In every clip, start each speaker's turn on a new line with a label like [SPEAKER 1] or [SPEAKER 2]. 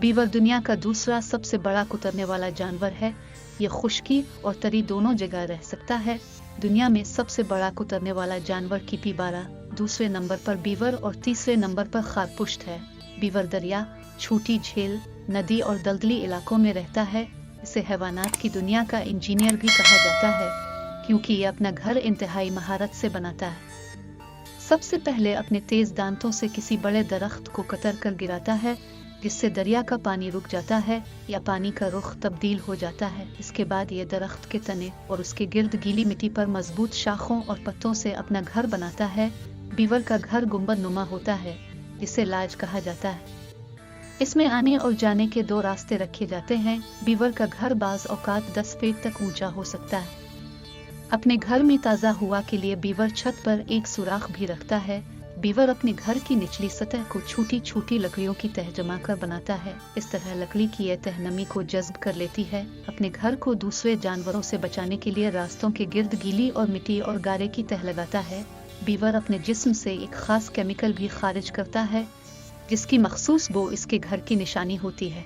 [SPEAKER 1] Beaver दुनिया का दूसरा सबसे बड़ा कुतरने वाला जानवर है। ये खुश्की और तरी दोनों जगह रह सकता है। दुनिया में सबसे बड़ा कुतरने वाला जानवर कैपिबारा, दूसरे नंबर पर बीवर और तीसरे नंबर पर खारपुश्त है। बीवर दरिया, छोटी झील, नदी और दलदली इलाकों में रहता है। इसे हैवानात की दुनिया का इंजीनियर भी कहा जाता है, क्योंकि ये अपना घर इंतहाई महारत से बनाता है। सबसे पहले अपने तेज दांतों से किसी बड़े दरख्त को कतर कर गिराता है, जिससे दरिया का पानी रुक जाता है या पानी का रुख तब्दील हो जाता है। इसके बाद ये दरख्त के तने और उसके गिर्द गीली मिट्टी पर मजबूत शाखों और पत्तों से अपना घर बनाता है। बीवर का घर गुंबद नुमा होता है, जिसे लाज कहा जाता है। इसमें आने और जाने के दो रास्ते रखे जाते हैं। बीवर का घर बाज औकात 10 फीट तक ऊंचा हो सकता है। अपने घर में ताज़ा हवा के लिए बीवर छत पर एक सुराख भी रखता है। बीवर अपने घर की निचली सतह को छोटी छोटी लकड़ियों की तह जमा कर बनाता है। इस तरह लकड़ी की यह तह नमी को जज्ब कर लेती है। अपने घर को दूसरे जानवरों से बचाने के लिए रास्तों के गिर्द गीली और मिट्टी और गारे की तह लगाता है। बीवर अपने जिस्म से एक खास केमिकल भी खारिज करता है, जिसकी मखसूस बो इसके घर की निशानी होती है।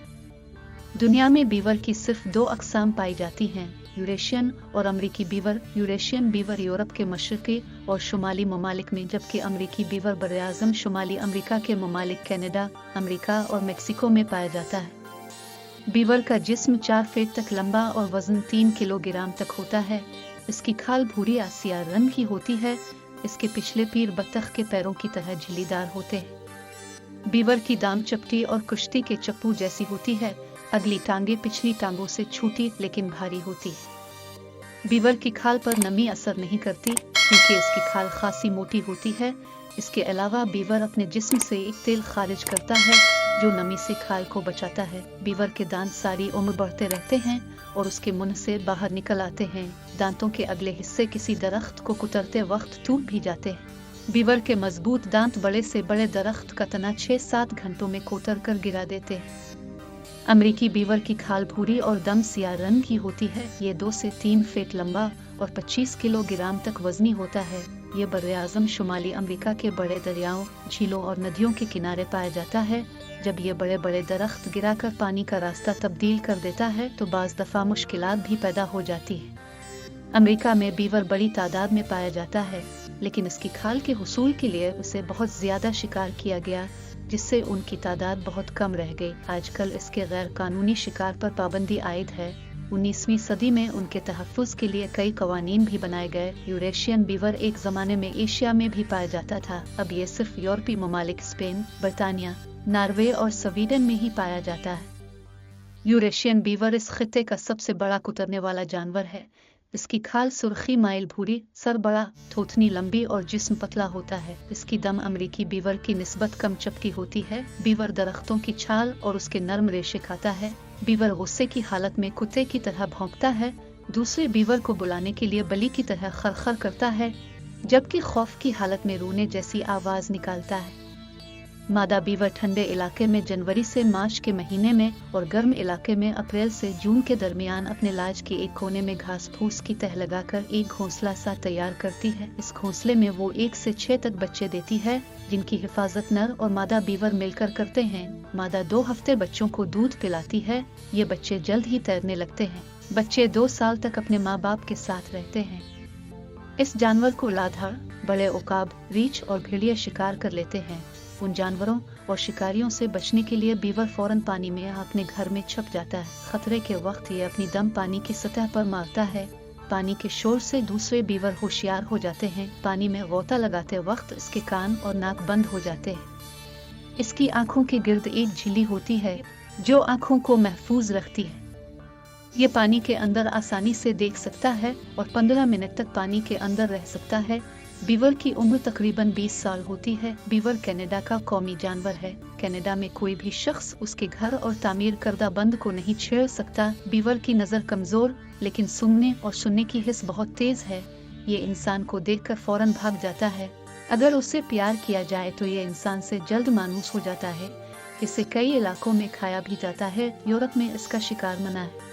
[SPEAKER 1] दुनिया में बीवर की सिर्फ 2 अक़साम पाई जाती हैं, यूरेशियन और अमरीकी बीवर। यूरेशियन बीवर यूरोप के मशरक़ी और शुमाली ममालिक में, जबकि अमरीकी बीवर बरआज़म शुमाली अमरीका के ममालिक कनाडा, अमरीका और मेक्सिको में पाया जाता है। बीवर का जिस्म 4 फीट तक लंबा और वज़न 3 किलोग्राम तक होता है। इसकी खाल भूरी आसिया रंग की होती है। इसके पिछले पैर बत्तख के पैरों की तरह झिल्लीदार होते हैं। बीवर की दाम चपटी और कुश्ती के चप्पू जैसी होती है। अगली टांगे पिछली टांगों से छोटी लेकिन भारी होती है। बीवर की खाल पर नमी असर नहीं करती, क्योंकि इसकी खाल खासी मोटी होती है। इसके अलावा बीवर अपने जिस्म से एक तेल खारिज करता है, जो नमी से खाल को बचाता है। बीवर के दांत सारी उम्र बढ़ते रहते हैं और उसके मुंह से बाहर निकल आते हैं। दांतों के अगले हिस्से किसी दरख्त को कुतरते वक्त टूट भी जाते हैं। बीवर के मजबूत दांत बड़े से बड़े दरख्त का तना 6-7 घंटों में कोतर कर गिरा देते हैं। अमरीकी बीवर की खाल भूरी और दम सिया रंग की होती है। ये 2 से 3 फीट लंबा और 25 किलोग्राम तक वजनी होता है। ये बरआज़म शुमाली अमरीका के बड़े दरियाओं, झीलों और नदियों के किनारे पाया जाता है। जब ये बड़े बड़े दरख्त गिराकर पानी का रास्ता तब्दील कर देता है, तो बाज़ दफ़ा मुश्किलात भी पैदा हो जाती है। अमेरिका में बीवर बड़ी तादाद में पाया जाता है, लेकिन इसकी खाल के हुसूल के लिए उसे बहुत ज़्यादा शिकार किया गया, जिससे उनकी तादाद बहुत कम रह गई। आजकल इसके गैर कानूनी शिकार पर पाबंदी आयद है। 19वीं सदी में उनके तहफ़्फ़ुज़ के लिए कई कवानीन भी बनाए गए। यूरेशियन बीवर एक ज़माने में एशिया में भी पाया जाता था। अब ये सिर्फ यूरोपीय ममालिक स्पेन, बरतानिया, नॉर्वे और स्वीडन में ही पाया जाता है। यूरेशियन बीवर इस खित्ते का सबसे बड़ा कुतरने वाला जानवर है। इसकी खाल सुर्खी माइल भूरी, सर बड़ा, थोथनी लंबी और जिस्म पतला होता है। इसकी दम अमरीकी बीवर की निस्बत कम चपकी होती है। बीवर दरख्तों की छाल और उसके नर्म रेशे खाता है। बीवर गुस्से की हालत में कुत्ते की तरह भौंकता है। दूसरे बीवर को बुलाने के लिए बली की तरह खरखर करता है, जबकि खौफ की हालत में रोने जैसी आवाज निकालता है। मादा बीवर ठंडे इलाके में जनवरी से मार्च के महीने में और गर्म इलाके में अप्रैल से जून के दरमियान अपने लाज के एक कोने में घास फूस की तह लगाकर एक घोंसला सा तैयार करती है। इस घोंसले में वो 1 से 6 तक बच्चे देती है, जिनकी हिफाजत नर और मादा बीवर मिलकर करते हैं। मादा 2 हफ्ते बच्चों को दूध पिलाती है। ये बच्चे जल्द ही तैरने लगते हैं। बच्चे 2 साल तक अपने माँ बाप के साथ रहते हैं। इस जानवर को लाधार, बड़े उकाब, रीछ और भेड़िए शिकार कर लेते हैं। उन जानवरों और शिकारियों से बचने के लिए बीवर फौरन पानी में अपने घर में छुप जाता है। खतरे के वक्त ये अपनी दम पानी की सतह पर मारता है। पानी के शोर से दूसरे बीवर होशियार हो जाते हैं। पानी में गोता लगाते वक्त इसके कान और नाक बंद हो जाते हैं। इसकी आंखों के गिर्द एक झिल्ली होती है, जो आंखों को महफूज रखती है। ये पानी के अंदर आसानी से देख सकता है और 15 मिनट तक पानी के अंदर रह सकता है। बीवर की उम्र तकरीबन 20 साल होती है। बीवर कनाडा का कौमी जानवर है। कनाडा में कोई भी शख्स उसके घर और तामीर करदा बंद को नहीं छेड़ सकता। बीवर की नज़र कमज़ोर, लेकिन सुनने और सुनने की हिस्स बहुत तेज है। ये इंसान को देखकर फौरन भाग जाता है। अगर उससे प्यार किया जाए तो ये इंसान से जल्द मानूस हो जाता है। इसे कई इलाकों में खाया भी जाता है। यूरोप में इसका शिकार मना है।